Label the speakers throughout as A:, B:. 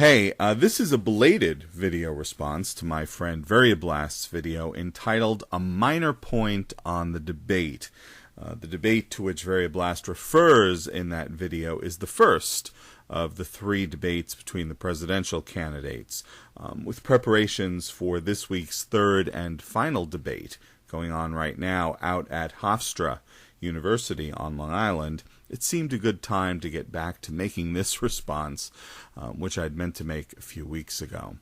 A: Hey, this is a belated video response to my friend Variablast's video entitled A Minor Point on the Debate. The debate to which Variablast refers in that video is the first of the three debates between the presidential candidates, with preparations for this week's third and final debate going on right now out at Hofstra University on Long Island. It seemed a good time to get back to making this response, which I'd meant to make a few weeks ago.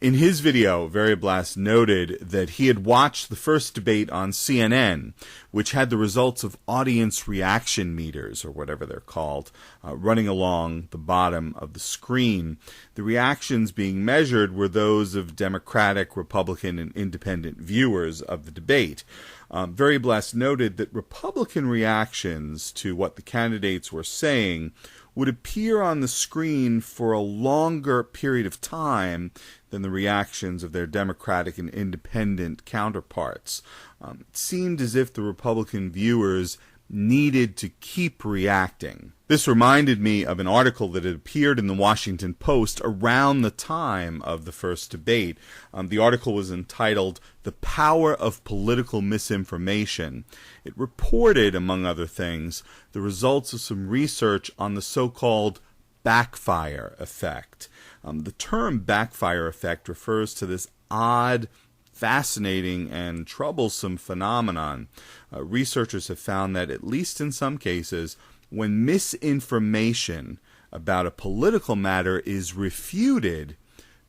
A: In his video, Variablast noted that he had watched the first debate on CNN, which had the results of audience reaction meters, or whatever they're called, running along the bottom of the screen. The reactions being measured were those of Democratic, Republican, and Independent viewers of the debate. Variablast noted that Republican reactions to what the candidates were saying would appear on the screen for a longer period of time than the reactions of their Democratic and Independent counterparts. It seemed as if the Republican viewers needed to keep reacting. This reminded me of an article that had appeared in the Washington Post around the time of the first debate. The article was entitled "The Power of Political Misinformation." It reported, among other things, the results of some research on the so-called backfire effect. The term backfire effect refers to this odd, fascinating, and troublesome phenomenon. Researchers have found that, at least in some cases, when misinformation about a political matter is refuted,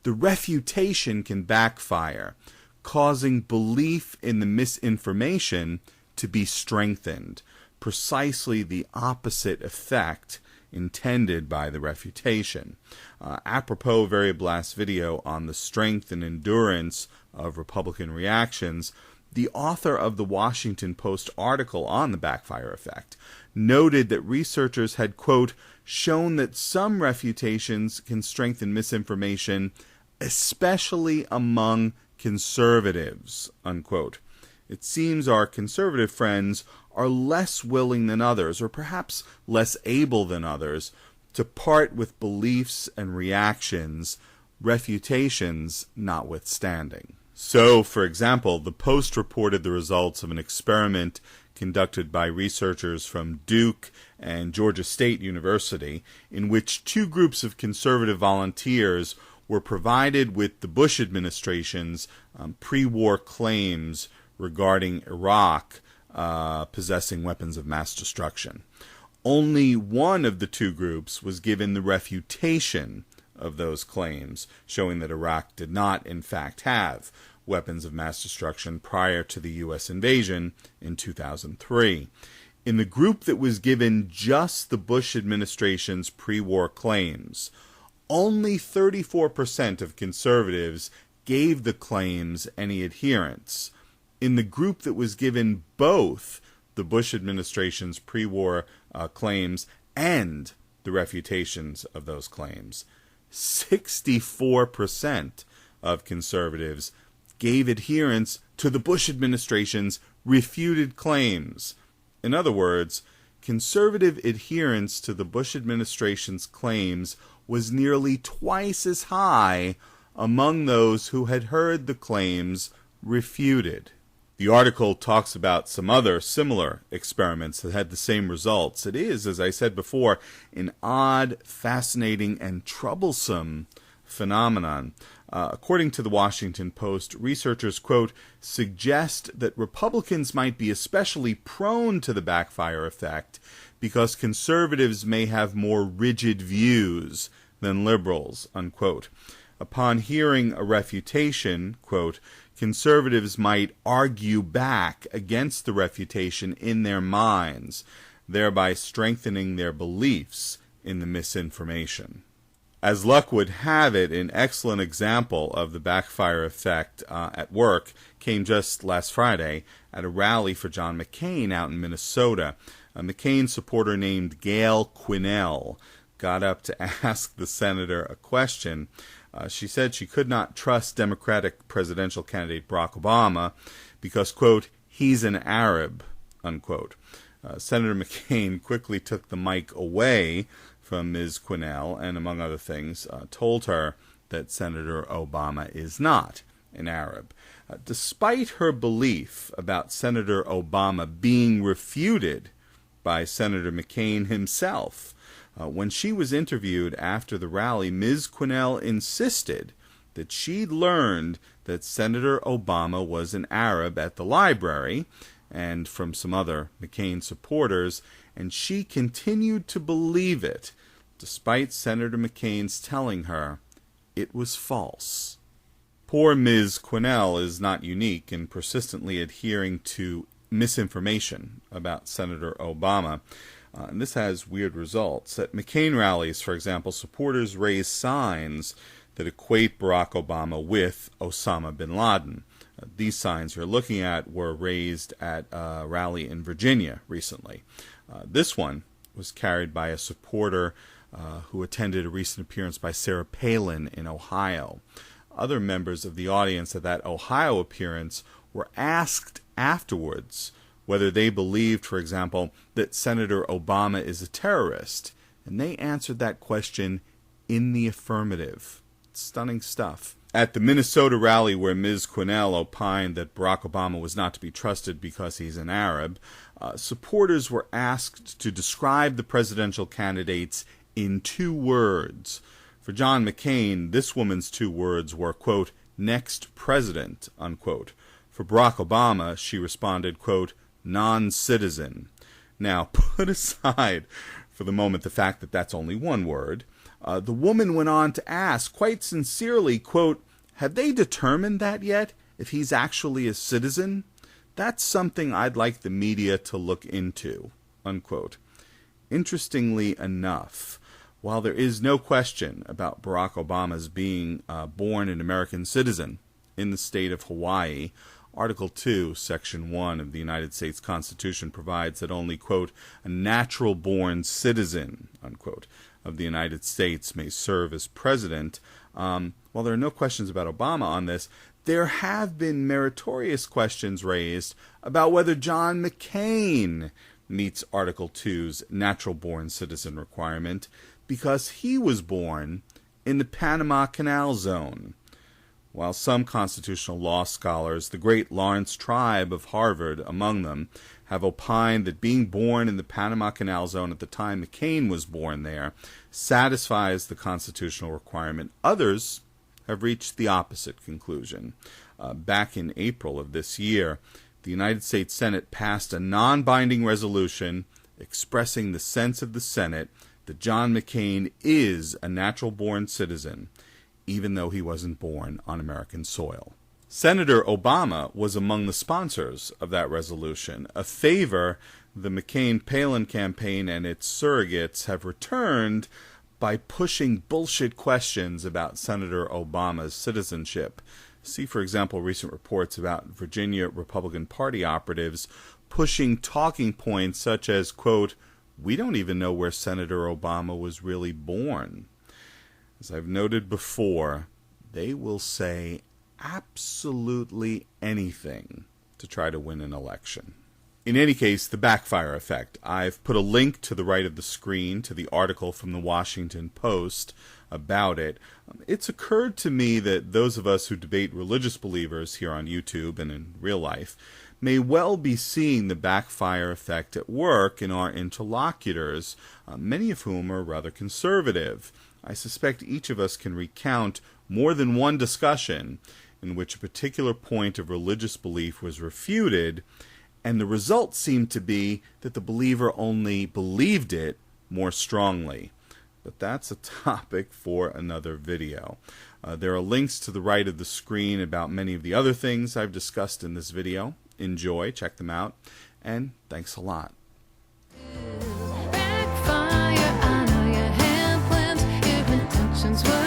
A: the refutation can backfire, causing belief in the misinformation to be strengthened, precisely the opposite effect intended by the refutation. Apropos Variablast's video on the strength and endurance of Republican reactions, the author of the Washington Post article on the backfire effect noted that researchers had, quote, shown that some refutations can strengthen misinformation, especially among conservatives, unquote. It seems our conservative friends are less willing than others, or perhaps less able than others, to part with beliefs and reactions, refutations notwithstanding. So, for example, the Post reported the results of an experiment conducted by researchers from Duke and Georgia State University, in which two groups of conservative volunteers were provided with the Bush administration's pre-war claims regarding Iraq possessing weapons of mass destruction. Only one of the two groups was given the refutation of those claims, showing that Iraq did not, in fact, have weapons of mass destruction prior to the U.S. invasion in 2003. In the group that was given just the Bush administration's pre-war claims, only 34% of conservatives gave the claims any adherence. In the group that was given both the Bush administration's pre-war claims and the refutations of those claims, 64% of conservatives gave adherence to the Bush administration's refuted claims. In other words, conservative adherence to the Bush administration's claims was nearly twice as high among those who had heard the claims refuted. The article talks about some other similar experiments that had the same results. It is, as I said before, an odd, fascinating, and troublesome phenomenon. According to the Washington Post, researchers, quote, suggest that Republicans might be especially prone to the backfire effect because conservatives may have more rigid views than liberals, unquote. Upon hearing a refutation, quote, conservatives might argue back against the refutation in their minds, thereby strengthening their beliefs in the misinformation. As luck would have it, an excellent example of the backfire effect at work came just last Friday at a rally for John McCain out in Minnesota. A McCain supporter named Gayle Quinnell got up to ask the senator a question. She said she could not trust Democratic presidential candidate Barack Obama because, quote, he's an Arab, unquote. Senator McCain quickly took the mic away from Ms. Quinnell, and among other things, told her that Senator Obama is not an Arab. Despite her belief about Senator Obama being refuted by Senator McCain himself, when she was interviewed after the rally, Ms. Quinnell insisted that she'd learned that Senator Obama was an Arab at the library and from some other McCain supporters, and she continued to believe it, despite Senator McCain's telling her it was false. Poor Ms. Quinnell is not unique in persistently adhering to misinformation about Senator Obama. And this has weird results. At McCain rallies, for example, supporters raise signs that equate Barack Obama with Osama bin Laden. These signs you're looking at were raised at a rally in Virginia recently. This one was carried by a supporter who attended a recent appearance by Sarah Palin in Ohio. Other members of the audience at that Ohio appearance were asked afterwards whether they believed, for example, that Senator Obama is a terrorist, and they answered that question in the affirmative. Stunning stuff. At the Minnesota rally where Ms. Quinnell opined that Barack Obama was not to be trusted because he's an Arab, supporters were asked to describe the presidential candidates in 2 words. For John McCain, this woman's 2 words were, quote, next president, unquote. For Barack Obama, she responded, quote, non-citizen. Now, put aside for the moment the fact that that's only 1 word, the woman went on to ask, quite sincerely, quote, have they determined that yet, if he's actually a citizen? That's something I'd like the media to look into, unquote. Interestingly enough, while there is no question about Barack Obama's being born an American citizen in the state of Hawaii, Article 2, Section 1 of the United States Constitution provides that only, quote, a natural-born citizen, unquote, of the United States may serve as president. While there are no questions about Obama on this, there have been meritorious questions raised about whether John McCain meets Article 2's natural-born citizen requirement because he was born in the Panama Canal Zone. While some constitutional law scholars, the great Lawrence Tribe of Harvard among them, have opined that being born in the Panama Canal Zone at the time McCain was born there satisfies the constitutional requirement, others have reached the opposite conclusion. Back in April of this year, the United States Senate passed a non-binding resolution expressing the sense of the Senate that John McCain is a natural-born citizen, even though he wasn't born on American soil. Senator Obama was among the sponsors of that resolution, a favor the McCain-Palin campaign and its surrogates have returned by pushing bullshit questions about Senator Obama's citizenship. See, for example, recent reports about Virginia Republican Party operatives pushing talking points such as, quote, we don't even know where Senator Obama was really born. As I've noted before, they will say absolutely anything to try to win an election. In any case, the backfire effect. I've put a link to the right of the screen to the article from the Washington Post about it. It's occurred to me that those of us who debate religious believers here on YouTube and in real life may well be seeing the backfire effect at work in our interlocutors, many of whom are rather conservative. I suspect each of us can recount more than one discussion in which a particular point of religious belief was refuted, and the result seemed to be that the believer only believed it more strongly. But that's a topic for another video. There are links to the right of the screen about many of the other things I've discussed in this video. Enjoy, check them out, and thanks a lot.
B: Backfire, I know you had plans, if intentions were